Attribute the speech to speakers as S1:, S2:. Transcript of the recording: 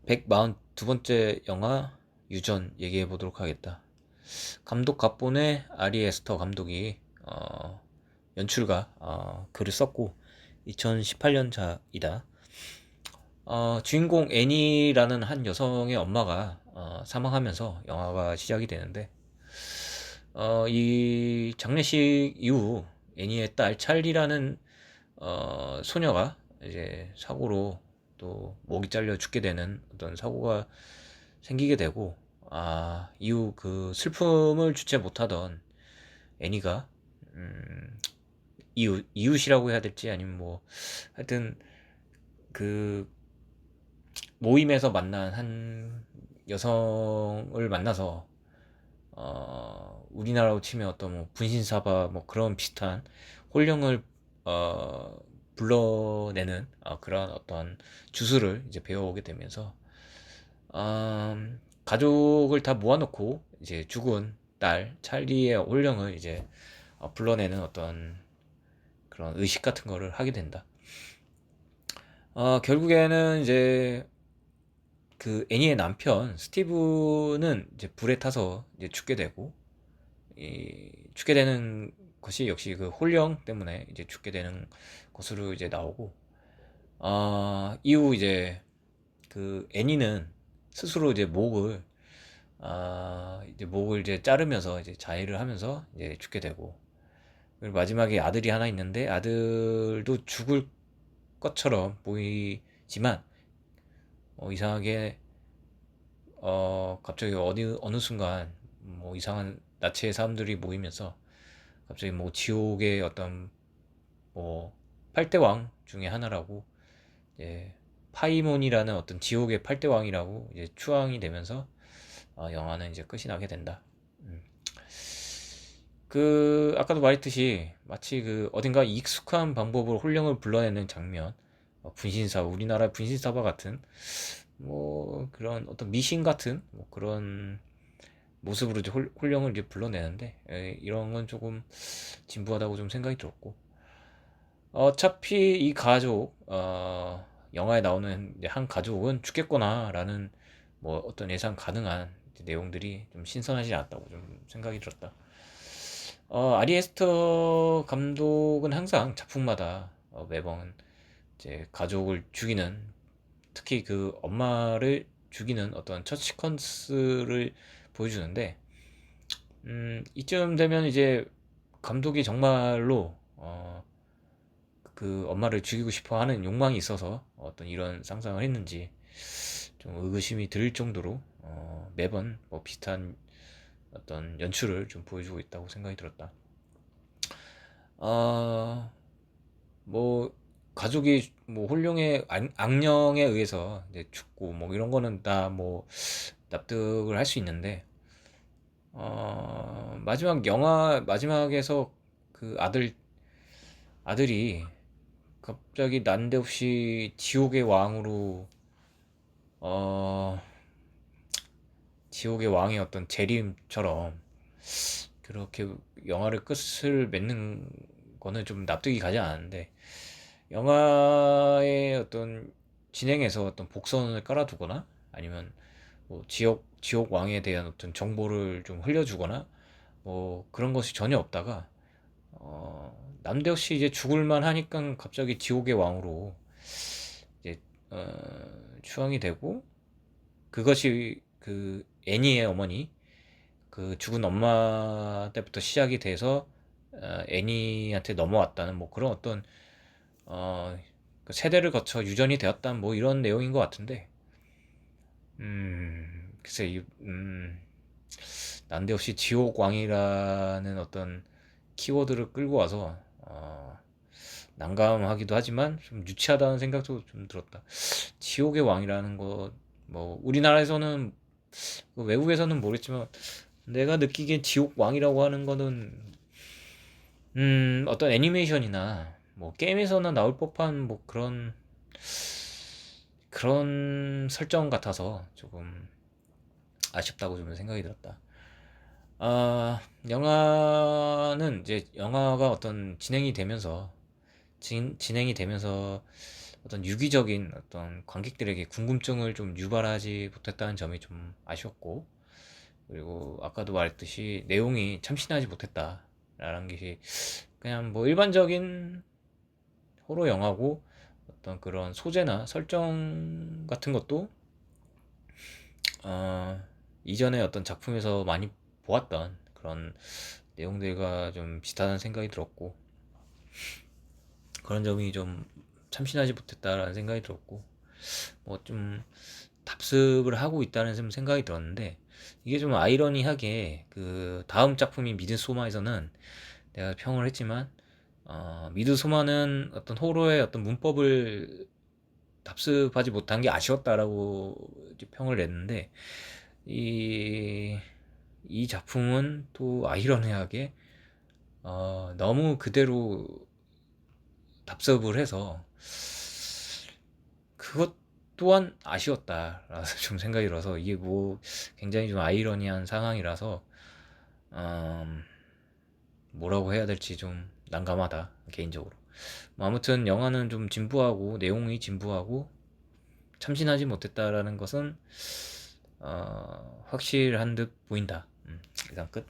S1: 142번째 영화 유전 얘기해 보도록 하겠다. 감독 각본에 아리 에스터 감독이 연출가 글을 썼고 2018년작이다. 주인공 애니라는 한 여성의 엄마가 사망하면서 영화가 시작이 되는데 이 장례식 이후 애니의 딸 찰리라는 소녀가 이제 사고로 또 목이 잘려 죽게 되는 어떤 사고가 생기게 되고, 이후 그 슬픔을 주체 못하던 애니가 이웃이라고 해야 될지 아니면 뭐 하여튼 그 모임에서 만난 한 여성을 만나서 우리나라로 치면 어떤 뭐 분신사바 뭐 그런 비슷한 혼령을 어, 불러내는 그런 어떤 주술을 이제 배워오게 되면서 가족을 다 모아놓고 이제 죽은 딸 찰리의 혼령을 이제 불러내는 어떤 그런 의식 같은 거를 하게 된다. 결국에는 이제 그 애니의 남편 스티브는 이제 불에 타서 이제 죽게 되고, 죽게 되는 것이 역시 그 홀령 때문에 이제 죽게 되는 것으로 이제 나오고, 이후 이제 애니는 스스로 이제 목을 이제 자르면서 이제 자해를 하면서 이제 죽게 되고, 그리고 마지막에 아들이 하나 있는데 아들도 죽을 것처럼 보이지만 이상하게 갑자기 어느 순간 뭐 이상한 나체 사람들이 모이면서 갑자기 뭐 지옥의 어떤 뭐 8대왕 중에 하나라고, 이제 파이몬이라는 어떤 지옥의 8대왕이라고 이제 추앙이 되면서 영화는 이제 끝이 나게 된다. 음. 그 아까도 말했듯이 마치 그 어딘가 익숙한 방법으로 혼령을 불러내는 장면, 분신사 우리나라 분신사바 같은 뭐 그런 어떤 미신 같은 뭐 그런 모습으로 이제 혼령을 이제 불러내는데, 이런 건 조금 진부하다고 좀 생각이 들었고, 어차피 이 가족 영화에 나오는 이제 한 가족은 죽겠구나라는 뭐 어떤 예상 가능한 이제 내용들이 좀 신선하지 않았다고 좀 생각이 들었다. 아리 에스터 감독은 항상 작품마다 매번 이제 가족을 죽이는, 특히 그 엄마를 죽이는 어떤 첫 시퀀스를 보여주는데, 이쯤 되면 이제 감독이 정말로 그 엄마를 죽이고 싶어 하는 욕망이 있어서 어떤 이런 상상을 했는지 좀 의구심이 들 정도로 매번 뭐 비슷한 어떤 연출을 좀 보여주고 있다고 생각이 들었다. 어, 뭐 가족이 뭐 홀령의 악령에 의해서 이제 죽고 뭐 이런 거는 다 뭐 납득을 할 수 있는데, 마지막 영화 마지막에서 그 아들이 갑자기 난데없이 지옥의 왕으로 어 지옥의 왕의 어떤 재림처럼 그렇게 영화를 끝을 맺는 거는 좀 납득이 가지 않았는데, 영화의 어떤 진행에서 어떤 복선을 깔아두거나 아니면 뭐 지옥 왕에 대한 어떤 정보를 좀 흘려주거나 뭐 그런 것이 전혀 없다가 남대없이 이제 죽을만 하니까 갑자기 지옥의 왕으로 이제 추앙이 되고, 그것이 그 애니의 어머니 그 죽은 엄마 때부터 시작이 돼서 애니한테 넘어왔다는 뭐 그런 어떤 어, 그 세대를 거쳐 유전이 되었다는 뭐 이런 내용인 것 같은데, 글쎄 난데없이 지옥 왕이라는 어떤 키워드를 끌고 와서 난감하기도 하지만 좀 유치하다는 생각도 좀 들었다. 지옥의 왕이라는 거, 뭐 우리나라에서는 외국에서는 모르겠지만 내가 느끼기엔 지옥 왕이라고 하는 거는 어떤 애니메이션이나 뭐 게임에서나 나올 법한 뭐 그런 설정 같아서 조금 아쉽다고 좀 생각이 들었다. 영화는 이제 영화가 어떤 진행이 되면서 어떤 유기적인 어떤 관객들에게 궁금증을 좀 유발하지 못했다는 점이 좀 아쉬웠고, 그리고 아까도 말했듯이 내용이 참신하지 못했다라는 게 그냥 뭐 일반적인 호러 영화고, 어떤 그런 소재나 설정 같은 것도 어, 이전에 어떤 작품에서 많이 보았던 그런 내용들과 좀 비슷하다는 생각이 들었고, 그런 점이 좀 참신하지 못했다라는 생각이 들었고, 뭐 좀 답습을 하고 있다는 좀 생각이 들었는데, 이게 좀 아이러니하게 그 다음 작품인 미드소마에서는 내가 평을 했지만, 미드소마는 어떤 호러의 어떤 문법을 답습하지 못한 게 아쉬웠다라고 이제 평을 냈는데, 이, 이 작품은 또 아이러니하게 너무 그대로 답습을 해서 그것 또한 아쉬웠다라는 좀 생각이 들어서, 이게 뭐 굉장히 좀 아이러니한 상황이라서 뭐라고 해야 될지 좀 난감하다 개인적으로. 뭐 아무튼 영화는 좀 진부하고 내용이 진부하고 참신하지 못했다라는 것은 확실한 듯 보인다. 이상 끝.